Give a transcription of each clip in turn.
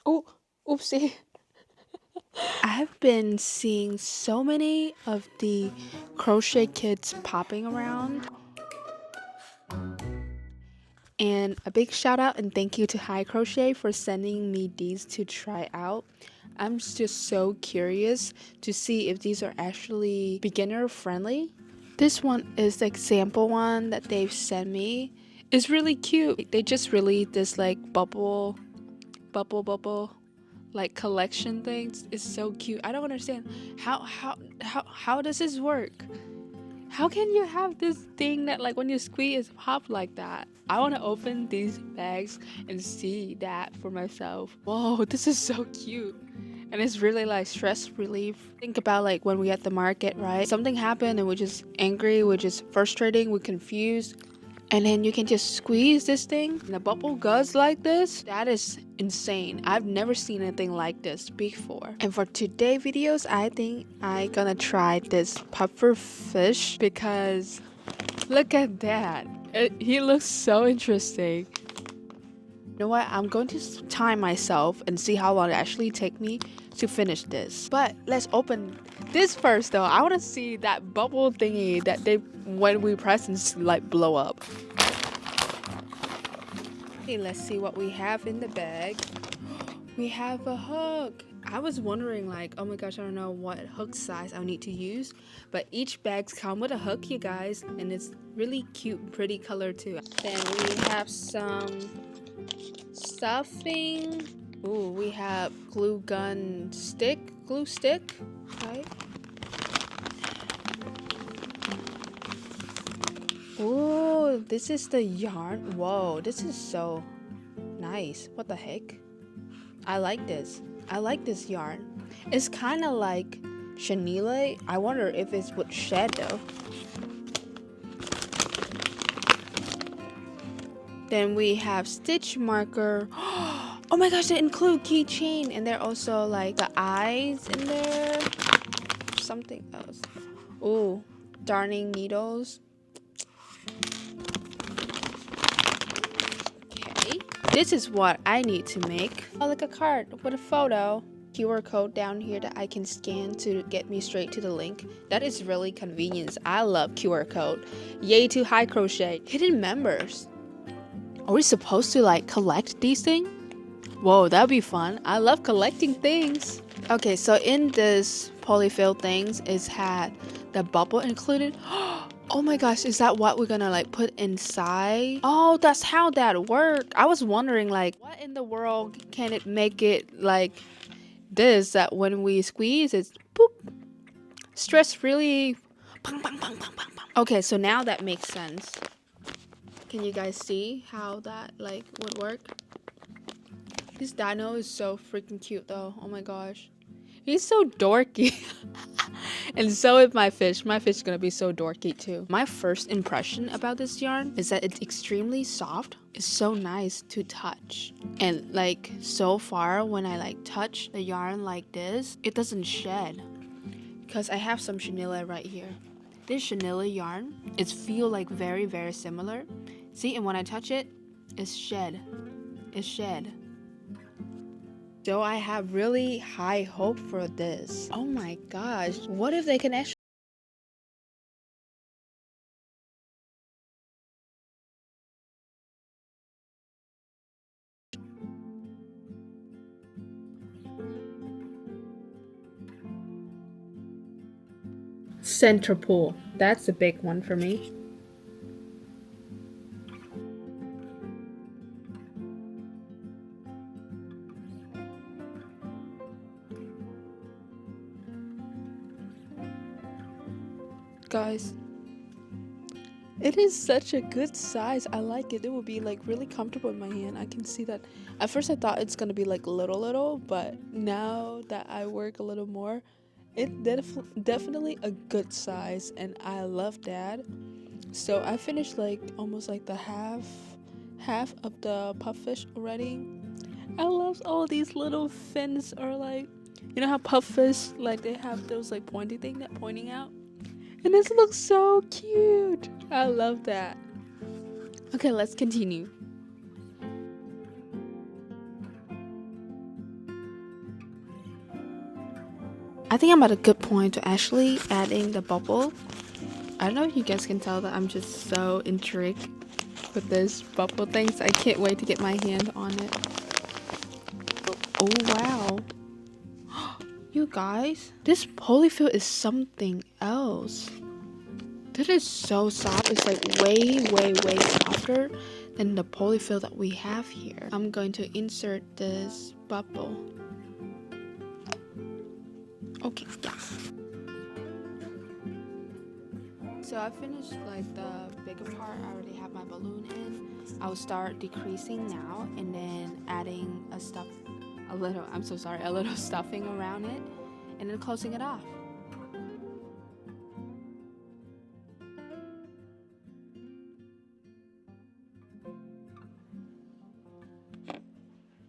Oh, oopsie. I've been seeing so many of the crochet kits popping around. And a big shout out and thank you to hicrochet for sending me these to try out. I'm just so curious to see if these are actually beginner friendly. This one is the example one that they've sent me. It's really cute. They just released this like bubble like collection things. It's so cute. I don't understand how does this work? How can you have this thing that like when you squeeze it pop like that? I want to open these bags and see that for myself. Whoa, this is so cute. And it's really like stress relief. Think about like when we at the market, right? Something happened and we're just angry, we're just frustrating, we're confused. And then you can just squeeze this thing and the bubble goes like this. That is insane. I've never seen anything like this before. And for today videos, I think I gonna try this puffer fish because look at that. He looks so interesting. You know what? I'm going to time myself and see how long it actually take me to finish this. But let's open this first though. I want to see that bubble thingy that they when we press and like blow up. Okay, let's see what we have in the bag. We have a hook. I was wondering like, oh my gosh, I don't know what hook size I need to use, but each bags come with a hook, you guys, and it's really cute, pretty color too. Then we have some stuffing. Ooh, we have glue stick, right? Ooh, this is the yarn. Whoa, this is so nice. What the heck? I like this. I like this yarn. It's kind of like chenille. I wonder if it's with shed though. Then we have stitch marker. Oh my gosh, they include keychain and they're also like the eyes in there. Something else. Ooh, darning needles. Okay, this is what I need to make. Oh, like a card with a photo. QR code down here that I can scan to get me straight to the link. That is really convenient. I love QR code. Yay to hicrochet. Hidden members. Are we supposed to like collect these things? Whoa, that'd be fun. I love collecting things. Okay, so in this polyfill things is had the bubble included. Oh my gosh, is that what we're gonna like put inside? Oh, that's how that worked. I was wondering like, what in the world can it make it like this that when we squeeze it's boop. Stress relief. Pang, pang, pang, pang, pang, pang. Okay, so now that makes sense. Can you guys see how that like would work? This dino is so freaking cute though. Oh my gosh. He's so dorky. And so is my fish. My fish is gonna be so dorky too. My first impression about this yarn is that it's extremely soft. It's so nice to touch. And like so far when I like touch the yarn like this, it doesn't shed. Because I have some chenille right here. This chenille yarn, it feels like very, very similar. See, and when I touch it, it's shed. It's shed. So I have really high hope for this. Oh my gosh. What if they can actually center pull? That's a big one for me. Guys, it is such a good size. I like it. It will be like really comfortable in my hand. I can see that. At first I thought it's gonna be like little, but now that I work a little more, it definitely a good size, and I love that. So I finished like almost like the half of the puffish already. I love all these little fins, or like, you know how puffish like they have those like pointy thing that pointing out. And this looks so cute. I love that. Okay, let's continue. I think I'm at a good point to actually adding the bubble. I don't know if you guys can tell that I'm just so intrigued with this bubble things. I can't wait to get my hand on it. Oh wow. You guys, this polyfill is something else. This is so soft. It's like way softer than the polyfill that we have here. I'm going to insert this bubble. Okay, yeah. So I finished like the bigger part. I already have my balloon in. I'll start decreasing now and then adding a little stuffing around it and then closing it off.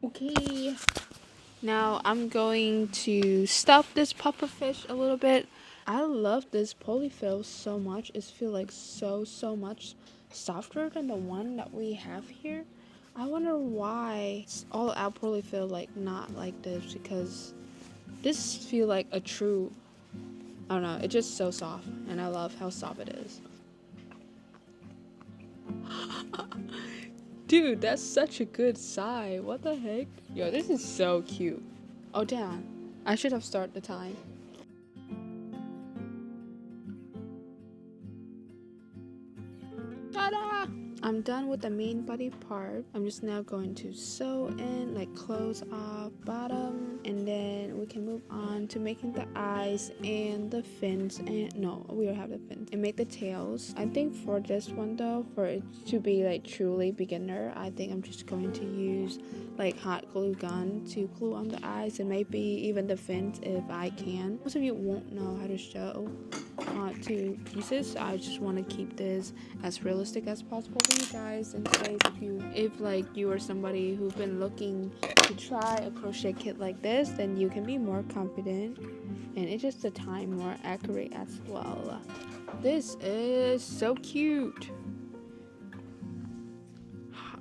Okay. Now I'm going to stuff this pufferfish a little bit. I love this polyfill so much. It feels like so much softer than the one that we have here. I wonder why all our polyfill like not like this, because this feel like a true, I don't know, it's just so soft and I love how soft it is. Dude, that's such a good sigh. What the heck? Yo, this is so cute. Oh damn, I should have started the time. Ta-da! I'm done with the main body part. I'm just now going to sew in, like close off bottom, and then we can move on to making the eyes and the fins. And no, we don't have the fins. And make the tails. I think for this one though, for it to be like truly beginner, I think I'm just going to use like hot glue gun to glue on the eyes and maybe even the fins if I can. Most of you won't know how to sew two pieces. I just want to keep this as realistic as possible for you guys, in case if like you are somebody who's been looking to try a crochet kit like this, then you can be more confident and it's just a time more accurate as well. This is so cute.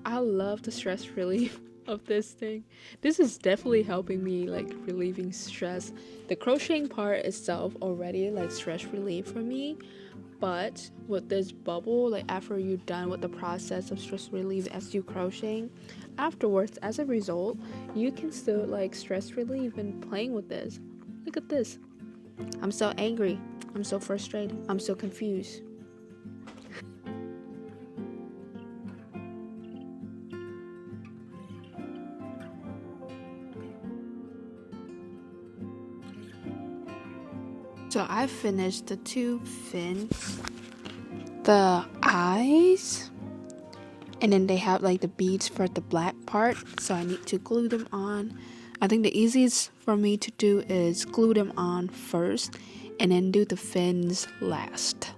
I love the stress relief of this thing. This is definitely helping me like relieving stress. The crocheting part itself already like stress relief for me, but with this bubble, like after you're done with the process of stress relief as you crocheting, afterwards as a result you can still like stress relieve and playing with this. Look at this. I'm so angry, I'm so frustrated, I'm so confused. So I finished the two fins, the eyes, and then they have like the beads for the black part, so I need to glue them on. I think the easiest for me to do is glue them on first and then do the fins last.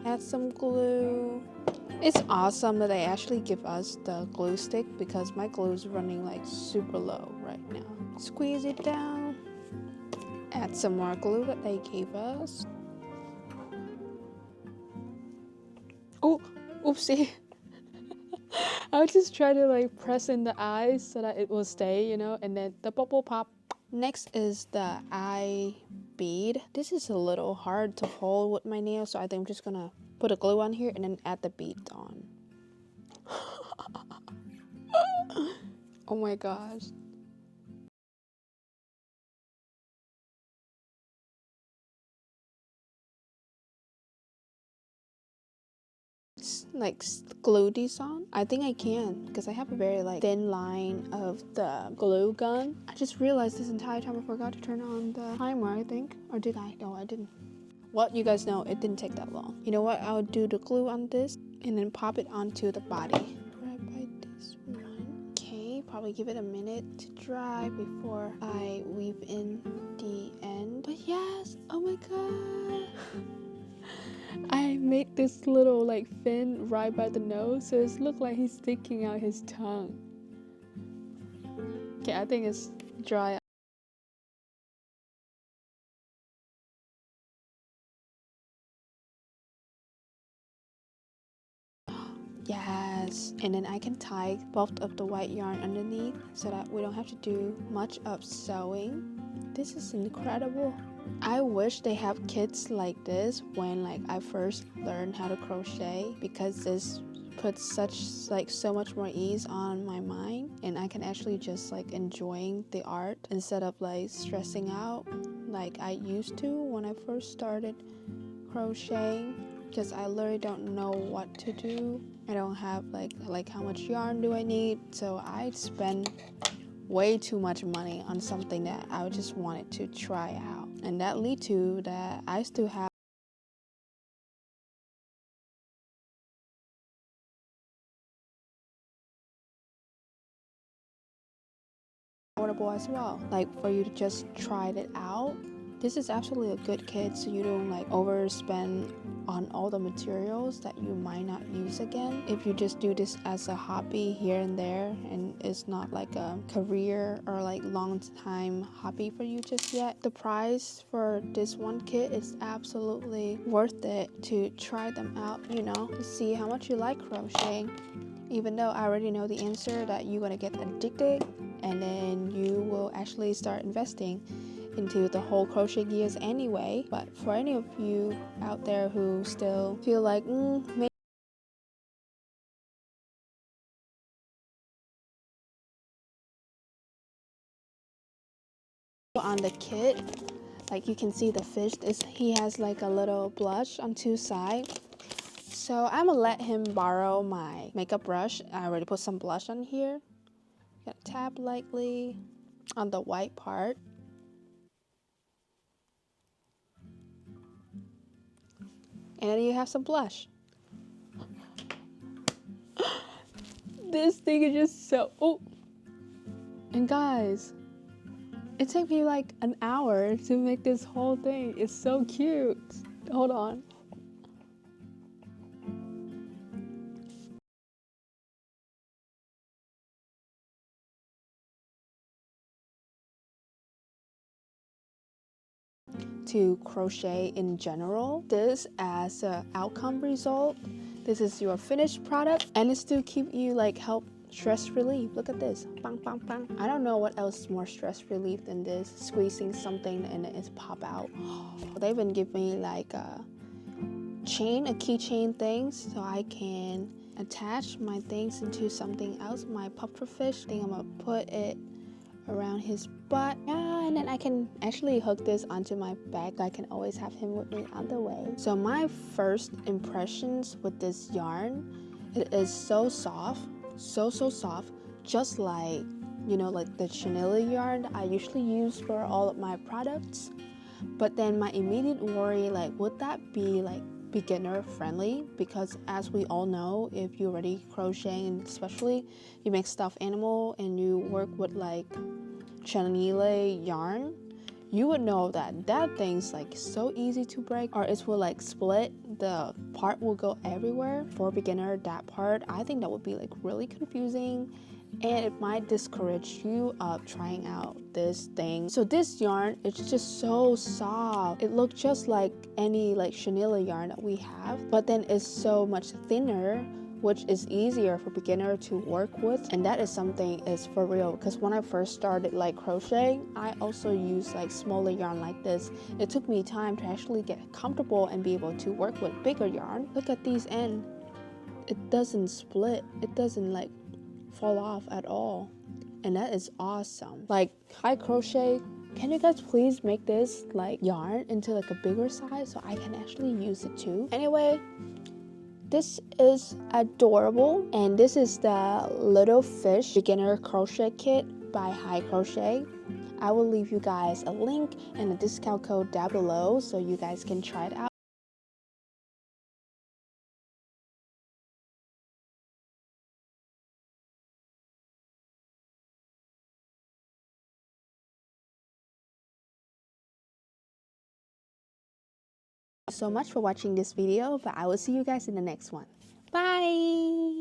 Add some glue. It's awesome that they actually give us the glue stick because my glue is running like super low right now. Squeeze it down. Add some more glue that they gave us. Oh, oopsie. I would just try to like press in the eyes so that it will stay, you know, and then the bubble pop. Next is the eye bead. This is a little hard to hold with my nail, so I think I'm just gonna put a glue on here and then add the bead on. Oh my gosh. Like glue these on? I think I can because I have a very like thin line of the glue gun. I just realized this entire time I forgot to turn on the timer, I think. Or did I? No, I didn't. Well, you guys know it didn't take that long. You know what? I'll do the glue on this and then pop it onto the body. Right by this one. Okay, probably give it a minute to dry before I weave in the end. But yes, oh my god. I made this little like fin right by the nose, so it looks like he's sticking out his tongue. Okay, I think it's dry. Yes, and then I can tie both of the white yarn underneath so that we don't have to do much of sewing. This is incredible. I wish they have kits like this when like I first learned how to crochet, because this puts so much more ease on my mind, and I can actually just like enjoying the art instead of like stressing out like I used to when I first started crocheting, because I literally don't know what to do. I don't have like how much yarn do I need, so I spend way too much money on something that I just wanted to try out, and that lead to that I still have affordable as well, like for you to just try it out. This is absolutely a good kit, so you don't like overspend on all the materials that you might not use again. If you just do this as a hobby here and there, and it's not like a career or like long time hobby for you just yet, the price for this one kit is absolutely worth it to try them out, you know, to see how much you like crocheting. Even though I already know the answer that you're gonna get addicted, and then you will actually start investing into the whole crochet gears anyway. But for any of you out there who still feel like maybe on the kit, like you can see the fish he has like a little blush on two sides. So I'm gonna let him borrow my makeup brush. I already put some blush on here. Gotta tap lightly on the white part. And then you have some blush. This thing is just so... Oh! And guys, it took me like an hour to make this whole thing. It's so cute. Hold on. To crochet in general, this as an outcome result, this is your finished product, and it's to keep you like help stress relief. Look at this, bang bang bang. I don't know what else is more stress relief than this, squeezing something and it's pop out. They even give me like a keychain things, so I can attach my things into something else. My pufferfish thing, I'm gonna put it around his butt, and then I can actually hook this onto my back. I can always have him with me on the way. So my first impressions with this yarn, it is so soft, so soft, just like, you know, like the chenille yarn I usually use for all of my products. But then my immediate worry, like, would that be like beginner friendly? Because as we all know, if you're already crocheting, especially you make stuffed animal and you work with like chenille yarn, you would know that that thing's like so easy to break, or it will like split, the part will go everywhere. For beginner, that part, I think that would be like really confusing, and it might discourage you of trying out this thing. So this yarn, it's just so soft. It looks just like any like chenille yarn that we have, but then it's so much thinner, which is easier for beginner to work with. And that is something is for real, because when I first started like crocheting, I also used like smaller yarn like this. It took me time to actually get comfortable and be able to work with bigger yarn. Look at these ends. It doesn't split. It doesn't like fall off at all, and that is awesome. Like, hi crochet, can you guys please make this like yarn into like a bigger size so I can actually use it too? Anyway, this is adorable, and this is the little fish beginner crochet kit by Hicrochet. I will leave you guys a link and a discount code down below so you guys can try it out. So much for watching this video, but I will see you guys in the next one. Bye.